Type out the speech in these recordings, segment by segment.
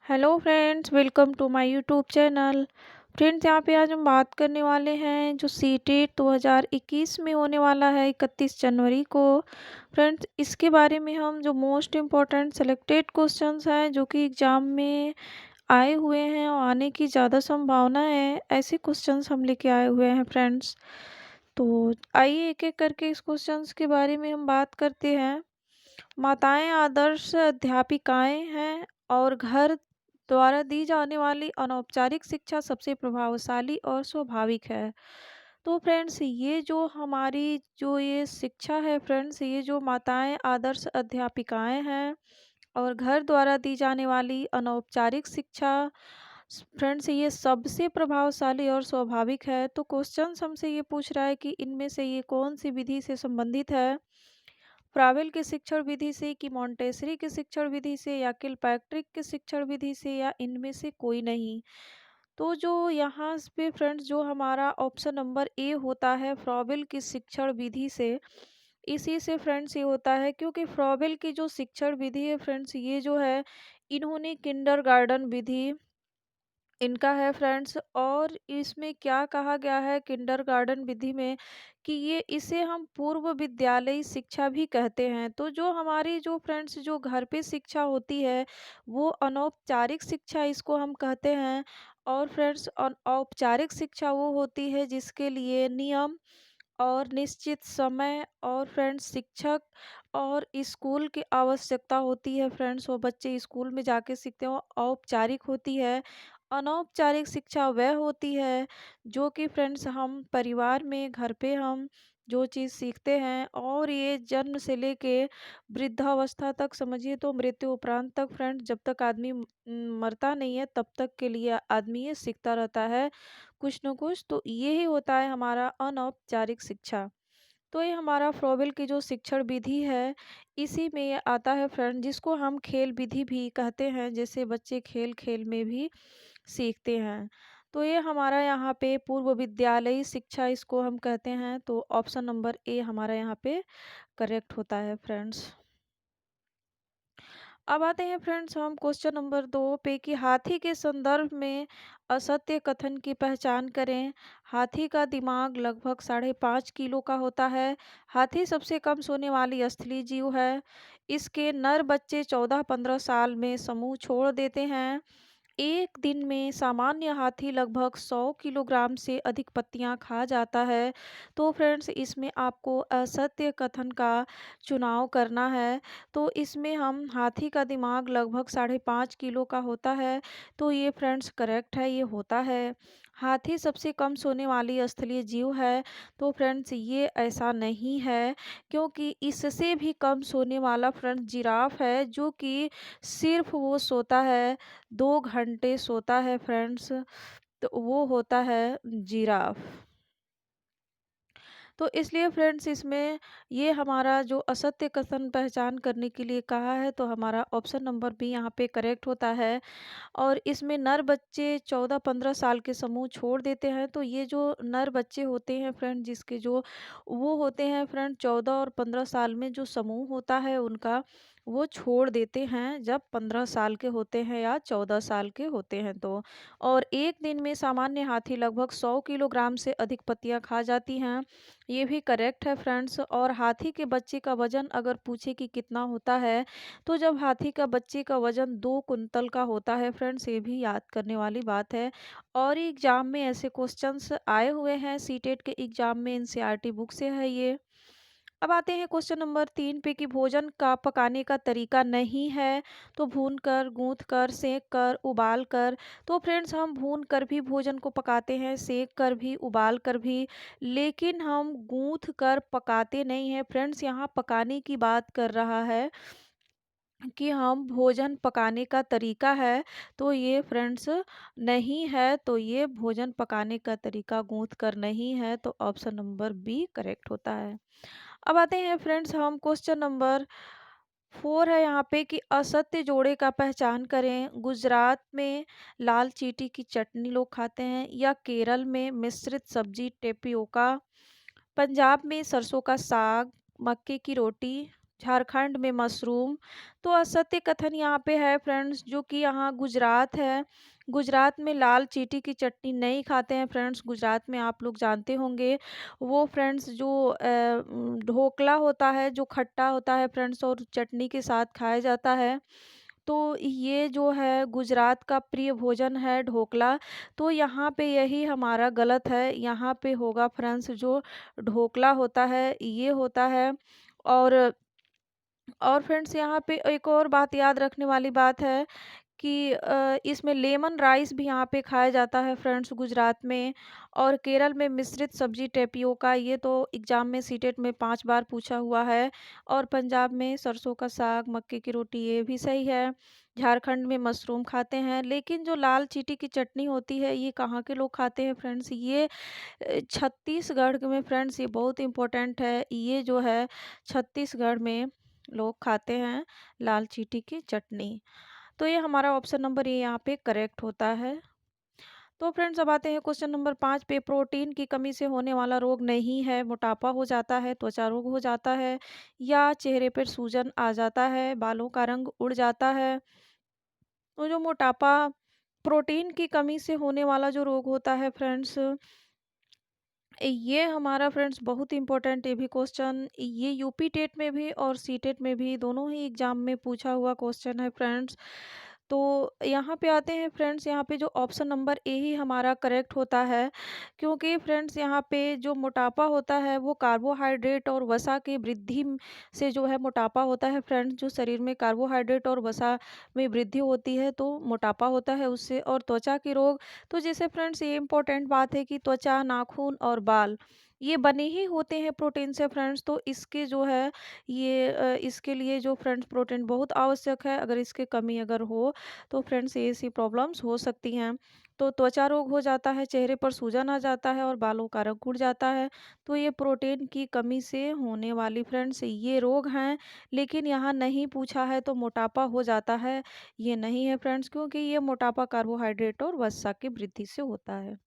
Hello friends, welcome to my YouTube channel. Friends, यहाँ पे आज हम बात करने वाले हैं जो सीटेट 2021 में होने वाला है 31 जनवरी को। फ्रेंड्स, इसके बारे में हम जो मोस्ट इम्पोर्टेंट सेलेक्टेड क्वेश्चंस हैं जो कि एग्ज़ाम में आए हुए हैं और आने की ज़्यादा संभावना है, ऐसे क्वेश्चंस हम लेके आए हुए हैं फ्रेंड्स। तो आइए एक एक करके इस क्वेश्चंस के बारे में हम बात करते हैं। माताएं आदर्श अध्यापिकाएं हैं और घर द्वारा दी जाने वाली अनौपचारिक शिक्षा सबसे प्रभावशाली और स्वाभाविक है। तो फ्रेंड्स, ये जो हमारी जो ये शिक्षा है फ्रेंड्स, ये जो माताएं आदर्श अध्यापिकाएं हैं और घर द्वारा दी जाने वाली अनौपचारिक शिक्षा फ्रेंड्स, ये सबसे प्रभावशाली और स्वाभाविक है। तो क्वेश्चन हमसे ये पूछ रहा है कि इनमें से ये कौन सी विधि से संबंधित है। फ्रावेल के शिक्षण विधि से, कि मॉन्टेसरी के शिक्षण विधि से, या किलपैट्रिक के शिक्षण विधि से, या इनमें से कोई नहीं। तो जो यहाँ पे फ्रेंड्स जो हमारा ऑप्शन नंबर ए होता है फ्रॉवेल की शिक्षण विधि से, इसी से फ्रेंड्स ये होता है क्योंकि फ्रॉवेल की जो शिक्षण विधि है फ्रेंड्स, ये जो है इन्होंने किंडरगार्टन विधि इनका है फ्रेंड्स। और इसमें क्या कहा गया है किंडरगार्टन विधि में कि ये इसे हम पूर्व विद्यालयी शिक्षा भी कहते हैं। तो जो हमारी जो फ्रेंड्स जो घर पे शिक्षा होती है वो अनौपचारिक शिक्षा इसको हम कहते हैं। और फ्रेंड्स औपचारिक शिक्षा वो होती है जिसके लिए नियम और निश्चित समय और फ्रेंड्स शिक्षक और स्कूल की आवश्यकता होती है। फ्रेंड्स, वो बच्चे स्कूल में जाके सीखते हैं, वो औपचारिक होती है। अनौपचारिक शिक्षा वह होती है जो कि फ्रेंड्स हम परिवार में घर पे हम जो चीज़ सीखते हैं, और ये जन्म से लेके वृद्धावस्था तक, समझिए तो मृत्यु उपरांत तक फ्रेंड्स, जब तक आदमी मरता नहीं है तब तक के लिए आदमी ये सीखता रहता है कुछ न कुछ। तो यही होता है हमारा अनौपचारिक शिक्षा। तो ये हमारा फ्रोबेल की जो शिक्षण विधि है इसी में ये आता है फ्रेंड, जिसको हम खेल विधि भी कहते हैं, जैसे बच्चे खेल खेल में भी सीखते हैं। तो ये हमारा यहाँ पे पूर्व विद्यालयी शिक्षा इसको हम कहते हैं। तो ऑप्शन नंबर ए हमारा यहाँ पे करेक्ट होता है फ्रेंड्स। अब आते हैं फ्रेंड्स हम क्वेश्चन नंबर 2 पे कि हाथी के संदर्भ में असत्य कथन की पहचान करें। हाथी का दिमाग लगभग 5.5 किलो का होता है। हाथी सबसे कम सोने वाली स्थलीय जीव है। इसके नर बच्चे 14-15 साल में समूह छोड़ देते हैं। एक दिन में सामान्य हाथी लगभग 100 किलोग्राम से अधिक पत्तियां खा जाता है। तो फ्रेंड्स, इसमें आपको असत्य कथन का चुनाव करना है। तो इसमें हम हाथी का दिमाग लगभग 5.5 किलो का होता है। तो ये फ्रेंड्स करेक्ट है, ये होता है। हाथी सबसे कम सोने वाली स्थलीय जीव है। तो फ्रेंड्स ये ऐसा नहीं है, क्योंकि इससे भी कम सोने वाला फ्रेंड्स जिराफ है, जो कि सिर्फ वो सोता है 2 घंटे सोता है फ्रेंड्स। तो वो होता है जिराफ। तो इसलिए फ्रेंड्स इसमें ये हमारा जो असत्य कथन पहचान करने के लिए कहा है, तो हमारा ऑप्शन नंबर बी यहाँ पे करेक्ट होता है। और इसमें नर बच्चे 14-15 साल के समूह छोड़ देते हैं। तो ये जो नर बच्चे होते हैं फ्रेंड, जिसके जो वो होते हैं फ्रेंड 14 और 15 साल में जो समूह होता है उनका, वो छोड़ देते हैं जब 15 साल के होते हैं या 14 साल के होते हैं। तो और एक दिन में सामान्य हाथी लगभग 100 किलोग्राम से अधिक पत्तियां खा जाती हैं। ये भी करेक्ट है फ्रेंड्स। और हाथी के बच्चे का वजन अगर पूछे कि कितना होता है, तो जब हाथी का बच्चे का वजन 2 कुंतल का होता है फ्रेंड्स, ये भी याद करने वाली बात है। और एग्जाम में ऐसे क्वेश्चंस आए हुए हैं, सीटेट के एग्जाम में, एनसीईआरटी बुक से है ये। अब आते हैं क्वेश्चन नंबर 3 पे कि भोजन का पकाने का तरीका नहीं है। तो भून कर, गूंथ कर, सेक कर, उबाल कर। तो फ्रेंड्स हम भून कर भी भोजन को पकाते हैं, सेक कर भी, उबाल कर भी, लेकिन हम गूंथ कर पकाते नहीं हैं फ्रेंड्स। यहाँ पकाने की बात कर रहा है कि हम भोजन पकाने का तरीका है, तो ये फ्रेंड्स नहीं है। तो ये भोजन पकाने का तरीका गूंथ कर नहीं है। तो ऑप्शन नंबर बी करेक्ट होता है। अब आते हैं फ्रेंड्स हम क्वेश्चन नंबर 4 है यहाँ पे कि असत्य जोड़े का पहचान करें। गुजरात में लाल चीटी की चटनी लोग खाते हैं, या केरल में मिश्रित सब्जी टेपियोका, पंजाब में सरसों का साग, मक्के की रोटी, झारखंड में मशरूम। तो असत्य कथन यहाँ पे है फ्रेंड्स, जो कि यहाँ गुजरात है। गुजरात में लाल चींटी की चटनी नहीं खाते हैं फ्रेंड्स। गुजरात में आप लोग जानते होंगे वो फ्रेंड्स जो ढोकला होता है, जो खट्टा होता है फ्रेंड्स और चटनी के साथ खाया जाता है। तो ये जो है गुजरात का प्रिय भोजन है ढोकला। तो यहाँ पे यही हमारा गलत है। यहाँ पे होगा फ्रेंड्स जो ढोकला होता है ये होता है। और फ्रेंड्स यहाँ पे एक और बात याद रखने वाली बात है कि इसमें लेमन राइस भी यहाँ पे खाया जाता है फ्रेंड्स गुजरात में। और केरल में मिश्रित सब्जी टेपियोका, ये तो एग्जाम में सीटेट में 5 बार पूछा हुआ है। और पंजाब में सरसों का साग, मक्के की रोटी, ये भी सही है। झारखंड में मशरूम खाते हैं, लेकिन जो लाल चींटी की चटनी होती है ये कहाँ के लोग खाते हैं फ्रेंड्स, ये छत्तीसगढ़ में फ्रेंड्स, ये बहुत इम्पोर्टेंट है। ये जो है छत्तीसगढ़ में लोग खाते हैं लाल चींटी की चटनी। तो ये हमारा ऑप्शन नंबर ए यहाँ पे करेक्ट होता है। तो फ्रेंड्स अब आते हैं क्वेश्चन नंबर 5 पे। प्रोटीन की कमी से होने वाला रोग नहीं है, मोटापा हो जाता है, त्वचा रोग हो जाता है, या चेहरे पर सूजन आ जाता है, बालों का रंग उड़ जाता है। तो जो मोटापा, प्रोटीन की कमी से होने वाला जो रोग होता है फ्रेंड्स, ये हमारा फ्रेंड्स बहुत इंपॉर्टेंट, ये भी क्वेश्चन ये यूपी टेट में भी और सी टेट में भी, दोनों ही एग्जाम में पूछा हुआ क्वेश्चन है फ्रेंड्स। तो यहाँ पे आते हैं फ्रेंड्स, यहाँ पे जो ऑप्शन नंबर ए ही हमारा करेक्ट होता है। क्योंकि फ्रेंड्स यहाँ पे जो मोटापा होता है वो कार्बोहाइड्रेट और वसा की वृद्धि से जो है मोटापा होता है फ्रेंड्स। जो शरीर में कार्बोहाइड्रेट और वसा में वृद्धि होती है तो मोटापा होता है उससे। और त्वचा की रोग, तो जैसे फ्रेंड्स ये इंपॉर्टेंट बात है कि त्वचा, नाखून और बाल ये बने ही होते हैं प्रोटीन से फ्रेंड्स। तो इसके जो है ये इसके लिए जो फ्रेंड्स प्रोटीन बहुत आवश्यक है। अगर इसकी कमी अगर हो तो फ्रेंड्स ये सी प्रॉब्लम्स हो सकती हैं। तो त्वचा रोग हो जाता है, चेहरे पर सूजन आ जाता है और बालों का रंग उड़ जाता है। तो ये प्रोटीन की कमी से होने वाली फ्रेंड्स ये रोग हैं। लेकिन यहाँ नहीं पूछा है तो मोटापा हो जाता है, ये नहीं है फ्रेंड्स, क्योंकि ये मोटापा कार्बोहाइड्रेट और वसा की वृद्धि से होता है।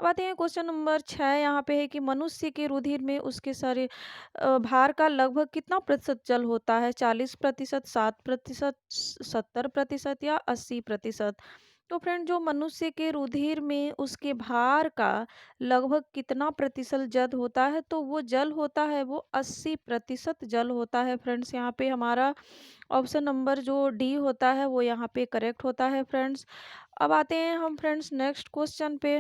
अब आते हैं क्वेश्चन नंबर 6। यहाँ पे है कि मनुष्य के रुधिर में उसके शरीर भार का लगभग कितना प्रतिशत जल होता है? 40%, 7%, 70% या 80%? तो फ्रेंड जो मनुष्य के रुधिर में उसके भार का लगभग कितना प्रतिशत जल होता है? तो वो जल होता है वो 80% जल होता है फ्रेंड्स। यहाँ पे हमारा ऑप्शन नंबर जो डी होता है वो यहाँ पे करेक्ट होता है फ्रेंड्स। अब आते हैं हम फ्रेंड्स नेक्स्ट क्वेश्चन पे।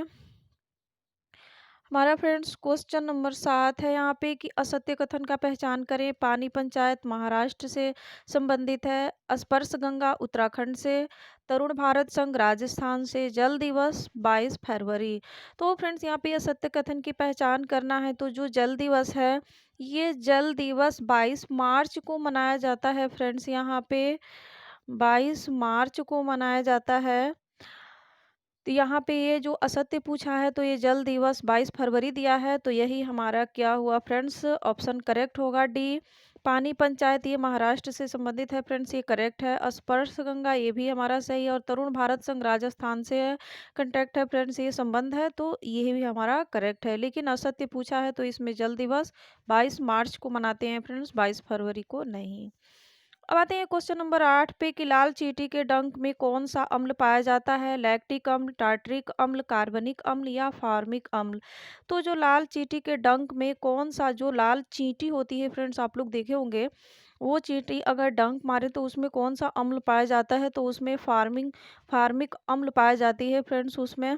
हमारा फ्रेंड्स क्वेश्चन नंबर 7 है यहाँ पे कि असत्य कथन का पहचान करें। पानी पंचायत महाराष्ट्र से संबंधित है, स्पर्श गंगा उत्तराखंड से, तरुण भारत संघ राजस्थान से, जल दिवस 22 फरवरी। तो फ्रेंड्स यहाँ पे असत्य कथन की पहचान करना है। तो जो जल दिवस है ये जल दिवस 22 मार्च को मनाया जाता है फ्रेंड्स। यहाँ पे 22 मार्च को मनाया जाता है। तो यहाँ पे ये जो असत्य पूछा है तो ये जल दिवस 22 फरवरी दिया है। तो यही हमारा क्या हुआ फ्रेंड्स, ऑप्शन करेक्ट होगा डी। पानी पंचायत ये महाराष्ट्र से संबंधित है फ्रेंड्स, ये करेक्ट है। स्पर्श गंगा ये भी हमारा सही है। और तरुण भारत संघ राजस्थान से है, कंटेक्ट है फ्रेंड्स, ये संबंध है तो ये भी हमारा करेक्ट है। लेकिन असत्य पूछा है तो इसमें जल दिवस 22 मार्च को मनाते हैं फ्रेंड्स, 22 फरवरी को नहीं। अब आते हैं क्वेश्चन नंबर 8 पे कि लाल चींटी के डंक में कौन सा अम्ल पाया जाता है? लैक्टिक अम्ल, टार्टरिक अम्ल, कार्बनिक अम्ल या फार्मिक अम्ल? तो जो लाल चींटी के डंक में कौन सा, जो लाल चींटी होती है फ्रेंड्स आप लोग देखे होंगे, वो चींटी अगर डंक मारे तो उसमें कौन सा अम्ल पाया जाता है? तो उसमें फार्मिक अम्ल पाया जाती है फ्रेंड्स उसमें।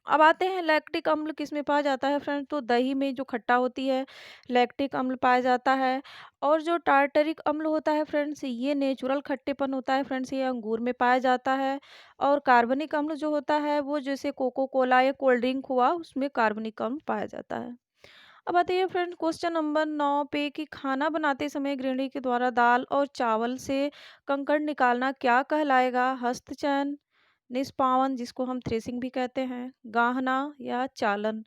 अब आते हैं लैक्टिक अम्ल किस में पाया जाता है फ्रेंड्स, तो दही में जो खट्टा होती है लैक्टिक अम्ल पाया जाता है। और जो टार्टरिक अम्ल होता है फ्रेंड्स ये नेचुरल खट्टेपन होता है फ्रेंड्स, ये अंगूर में पाया जाता है। और कार्बनिक अम्ल जो होता है वो जैसे कोको कोला या कोल्ड ड्रिंक हुआ उसमें कार्बनिक अम्ल पाया जाता है। अब आते हैं फ्रेंड्स क्वेश्चन नंबर 9 पे कि खाना बनाते समय गृहिणी के द्वारा दाल और चावल से कंकड़ निकालना क्या कहलाएगा? हस्तचयन, निष्पावन जिसको हम थ्रेसिंग भी कहते हैं, गाहना या चालन?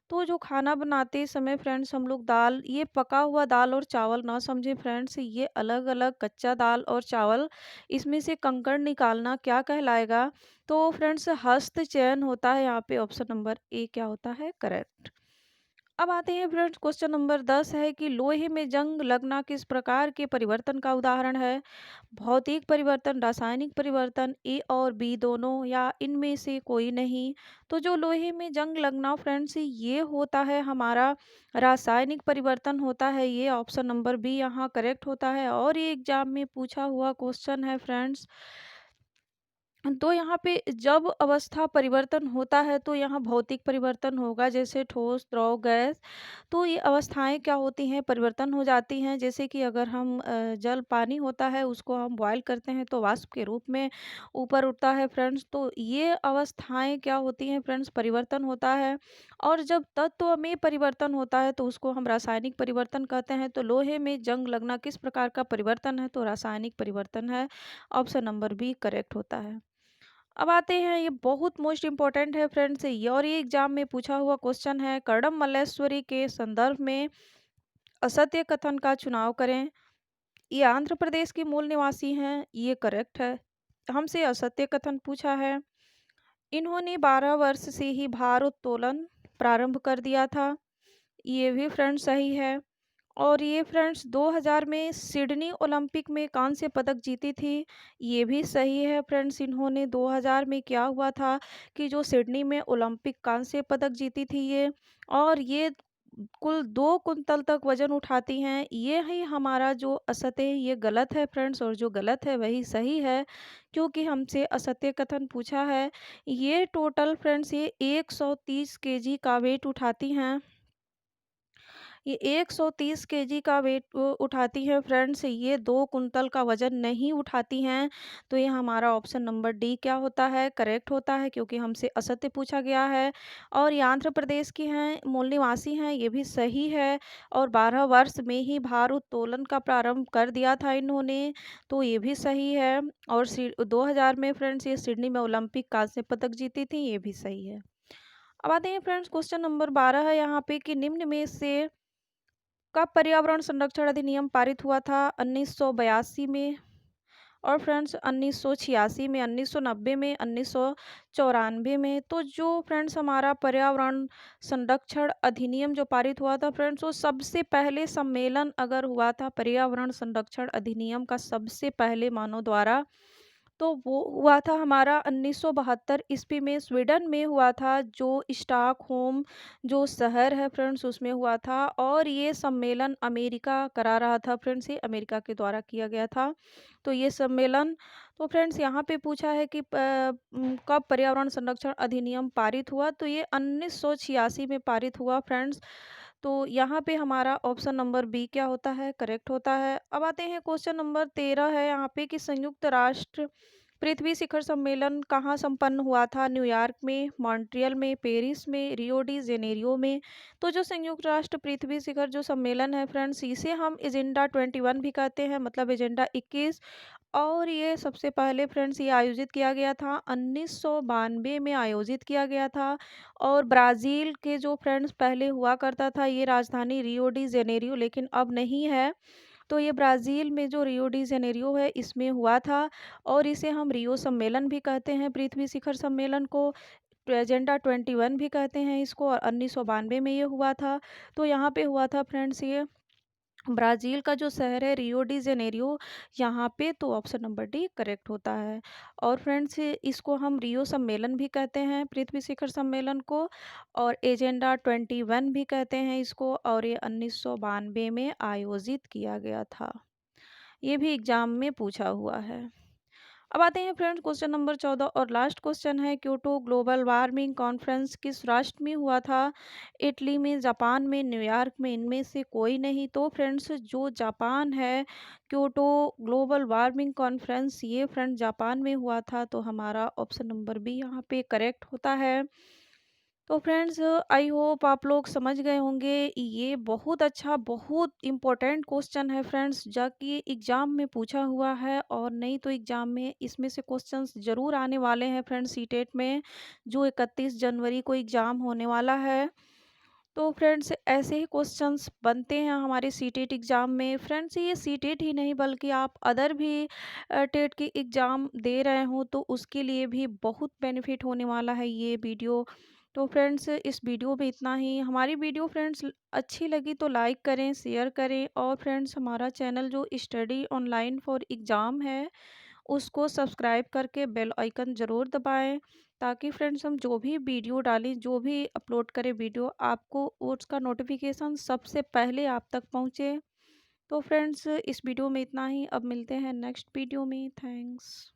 तो जो खाना बनाते समय फ्रेंड्स हम लोग दाल, ये पका हुआ दाल और चावल ना समझे फ्रेंड्स, ये अलग अलग कच्चा दाल और चावल, इसमें से कंकड़ निकालना क्या कहलाएगा? तो फ्रेंड्स हस्त चयन होता है यहाँ पे, ऑप्शन नंबर ए क्या होता है करेक्ट। अब आते हैं फ्रेंड्स, क्वेश्चन नंबर 10 है कि लोहे में जंग लगना किस प्रकार के परिवर्तन का उदाहरण है? भौतिक परिवर्तन, रासायनिक परिवर्तन, ए और बी दोनों, या इनमें से कोई नहीं? तो जो लोहे में जंग लगना फ्रेंड्स, ये होता है हमारा रासायनिक परिवर्तन होता है। ये ऑप्शन नंबर बी यहाँ करेक्ट होता है और ये एग्जाम में पूछा हुआ क्वेश्चन है फ्रेंड्स। तो यहाँ पे जब अवस्था परिवर्तन होता है तो यहाँ भौतिक परिवर्तन होगा, जैसे ठोस, द्रव, गैस। तो ये अवस्थाएं क्या होती हैं, परिवर्तन हो जाती हैं। जैसे कि अगर हम जल पानी होता है उसको हम बॉयल करते हैं तो वाष्प के रूप में ऊपर उठता है फ्रेंड्स। तो ये अवस्थाएं क्या होती हैं फ्रेंड्स, परिवर्तन होता है। और जब तत्व में परिवर्तन होता है तो उसको हम रासायनिक परिवर्तन कहते हैं। तो लोहे में जंग लगना किस प्रकार का परिवर्तन है, तो रासायनिक परिवर्तन है। ऑप्शन नंबर बी करेक्ट होता है। अब आते हैं, ये बहुत मोस्ट इम्पोर्टेंट है फ्रेंड्स, ये और ये एग्जाम में पूछा हुआ क्वेश्चन है। कर्दम मल्लेश्वरी के संदर्भ में असत्य कथन का चुनाव करें। ये आंध्र प्रदेश के मूल निवासी हैं, ये करेक्ट है। हमसे असत्य कथन पूछा है। इन्होंने 12 वर्ष से ही भारोत्तोलन प्रारंभ कर दिया था, ये भी फ्रेंड्स सही है। और ये फ्रेंड्स 2000 में सिडनी ओलंपिक में कांस्य पदक जीती थी, ये भी सही है फ्रेंड्स। इन्होंने 2000 में क्या हुआ था कि जो सिडनी में ओलंपिक कांस्य पदक जीती थी ये, और ये कुल 2 कुंतल तक वजन उठाती हैं। ये ही हमारा जो असत्य है ये गलत है फ्रेंड्स, और जो गलत है वही सही है, क्योंकि हमसे असत्य कथन पूछा है। ये टोटल फ्रेंड्स ये 130 केजी का वेट उठाती हैं। ये 130 केजी का वेट उठाती हैं फ्रेंड्स, ये 2 कुंतल का वज़न नहीं उठाती हैं। तो ये हमारा ऑप्शन नंबर डी क्या होता है, करेक्ट होता है, क्योंकि हमसे असत्य पूछा गया है। और ये आंध्र प्रदेश की हैं, मूल निवासी हैं, ये भी सही है। और 12 वर्ष में ही भारोत्तोलन का प्रारंभ कर दिया था इन्होंने, तो ये भी सही है। और 2000 में फ्रेंड्स ये सिडनी में ओलंपिक कांस्य पदक जीती थी, ये भी सही है। अब आते हैं फ्रेंड्स, क्वेश्चन नंबर 12 है यहाँ पे कि निम्न में से कब पर्यावरण संरक्षण अधिनियम पारित हुआ था? 1982 में, और फ्रेंड्स 1986 में, 1990 में, 1994 में। तो जो फ्रेंड्स हमारा पर्यावरण संरक्षण अधिनियम जो पारित हुआ था फ्रेंड्स, वो सबसे पहले सम्मेलन अगर हुआ था पर्यावरण संरक्षण अधिनियम का सबसे पहले मानव द्वारा, तो वो हुआ था हमारा 1972 ईस्वी में स्वीडन में हुआ था, जो स्टॉकहोम जो शहर है फ्रेंड्स उसमें हुआ था। और ये सम्मेलन अमेरिका करा रहा था फ्रेंड्स, ये अमेरिका के द्वारा किया गया था। तो ये सम्मेलन, तो फ्रेंड्स यहाँ पे पूछा है कि कब पर्यावरण संरक्षण अधिनियम पारित हुआ, तो ये 1986 में पारित हुआ फ्रेंड्स। तो यहाँ पे हमारा ऑप्शन नंबर बी क्या होता है, करेक्ट होता है। अब आते हैं, क्वेश्चन नंबर 13 है यहाँ पे कि संयुक्त राष्ट्र पृथ्वी शिखर सम्मेलन कहाँ संपन्न हुआ था? न्यूयॉर्क में, मॉन्ट्रियल में, पेरिस में, रियो डी जेनेरियो में। तो जो संयुक्त राष्ट्र पृथ्वी शिखर जो सम्मेलन है फ्रेंड्स, इसे हम एजेंडा 21 भी कहते हैं, मतलब एजेंडा 21। और ये सबसे पहले फ्रेंड्स ये आयोजित किया गया था 1992 में आयोजित किया गया था। और ब्राज़ील के जो फ्रेंड्स पहले हुआ करता था ये राजधानी रियो डी जेनेरियो, लेकिन अब नहीं है। तो ये ब्राज़ील में जो रियो डी जेनेरियो है इसमें हुआ था, और इसे हम रियो सम्मेलन भी कहते हैं, पृथ्वी शिखर सम्मेलन को। तो एजेंडा 21 भी कहते हैं इसको, और 1992 में ये हुआ था। तो यहाँ पे हुआ था फ्रेंड्स ये ब्राज़ील का जो शहर है रियो डी जेनेरियो, यहाँ पे। तो ऑप्शन नंबर डी करेक्ट होता है। और फ्रेंड्स इसको हम रियो सम्मेलन भी कहते हैं, पृथ्वी शिखर सम्मेलन को, और एजेंडा 21 भी कहते हैं इसको। और ये 1992 में आयोजित किया गया था, ये भी एग्जाम में पूछा हुआ है। अब आते हैं फ्रेंड्स, क्वेश्चन नंबर 14 और लास्ट क्वेश्चन है, क्योटो ग्लोबल वार्मिंग कॉन्फ्रेंस किस राष्ट्र में हुआ था? इटली में, जापान में, न्यूयॉर्क में, इनमें से कोई नहीं? तो फ्रेंड्स जो जापान है, क्योटो ग्लोबल वार्मिंग कॉन्फ्रेंस ये फ्रेंड्स जापान में हुआ था। तो हमारा ऑप्शन नंबर बी यहाँ पे करेक्ट होता है। तो फ्रेंड्स आई होप आप लोग समझ गए होंगे, ये बहुत अच्छा बहुत इम्पोर्टेंट क्वेश्चन है फ्रेंड्स, जो कि एग्ज़ाम में पूछा हुआ है। और नहीं तो एग्ज़ाम में इसमें से क्वेश्चंस ज़रूर आने वाले हैं फ्रेंड्स, सीटेट में, जो 31 जनवरी को एग्ज़ाम होने वाला है। तो फ्रेंड्स ऐसे ही क्वेश्चंस बनते हैं हमारे सीटेट एग्ज़ाम में फ्रेंड्स। ये सीटेट ही नहीं बल्कि आप अदर भी टेट की एग्ज़ाम दे रहे हो तो उसके लिए भी बहुत बेनिफिट होने वाला है ये वीडियो। तो फ्रेंड्स इस वीडियो में इतना ही। हमारी वीडियो फ्रेंड्स अच्छी लगी तो लाइक करें, शेयर करें और फ्रेंड्स हमारा चैनल जो स्टडी ऑनलाइन फॉर एग्ज़ाम है, उसको सब्सक्राइब करके बेल आइकन ज़रूर दबाएँ, ताकि फ्रेंड्स हम जो भी वीडियो डालें, जो भी अपलोड करें वीडियो, आपको उसका नोटिफ़िकेशन सबसे पहले आप तक पहुँचे। तो फ्रेंड्स इस वीडियो में इतना ही। अब मिलते हैं नेक्स्ट वीडियो में। थैंक्स।